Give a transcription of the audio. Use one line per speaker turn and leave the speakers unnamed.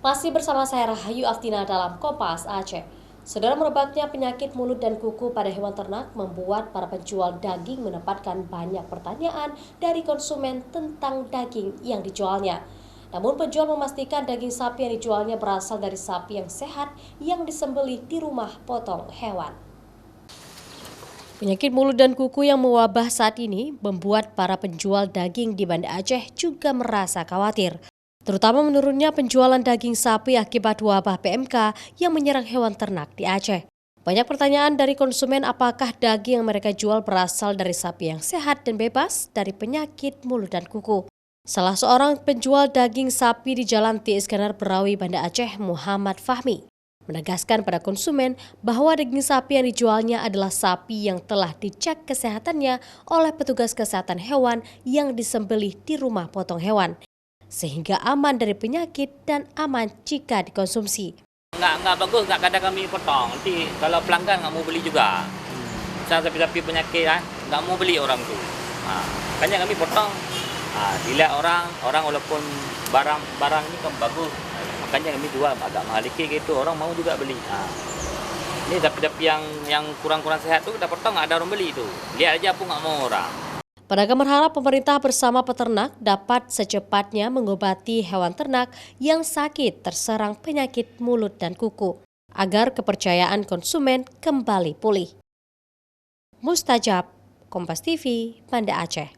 Masih bersama saya Rahayu Aftina dalam Kompas Aceh. Saudara, merebaknya penyakit mulut dan kuku pada hewan ternak membuat para penjual daging mendapatkan banyak pertanyaan dari konsumen tentang daging yang dijualnya. Namun penjual memastikan daging sapi yang dijualnya berasal dari sapi yang sehat yang disembelih di rumah potong hewan. Penyakit mulut dan kuku yang mewabah saat ini membuat para penjual daging di Banda Aceh juga merasa khawatir. Terutama menurunnya penjualan daging sapi akibat wabah PMK yang menyerang hewan ternak di Aceh. Banyak pertanyaan dari konsumen apakah daging yang mereka jual berasal dari sapi yang sehat dan bebas dari penyakit mulut dan kuku. Salah seorang penjual daging sapi di Jalan T. Iskandar Berawi, Banda Aceh, Muhammad Fahmi, menegaskan pada konsumen bahwa daging sapi yang dijualnya adalah sapi yang telah dicek kesehatannya oleh petugas kesehatan hewan yang disembelih di rumah potong hewan, sehingga aman dari penyakit dan aman jika dikonsumsi.
Nggak bagus, nggak kadang kami potong. Nanti kalau pelanggan nggak mau beli juga. Misal sapi-sapi penyakit kan, nggak mau beli orang tuh. Makanya kami potong. Dilihat orang walaupun barang ini kan bagus, makanya kami jual agak mahal dikit gitu, orang mau juga beli. Ini sapi-sapi yang kurang-kurang sehat tuh kita potong, nggak ada orang beli itu. Lihat aja pun nggak mau orang.
Pedagang berharap pemerintah bersama peternak dapat secepatnya mengobati hewan ternak yang sakit terserang penyakit mulut dan kuku, agar kepercayaan konsumen kembali pulih. Mustajab, Kompas TV, Banda Aceh.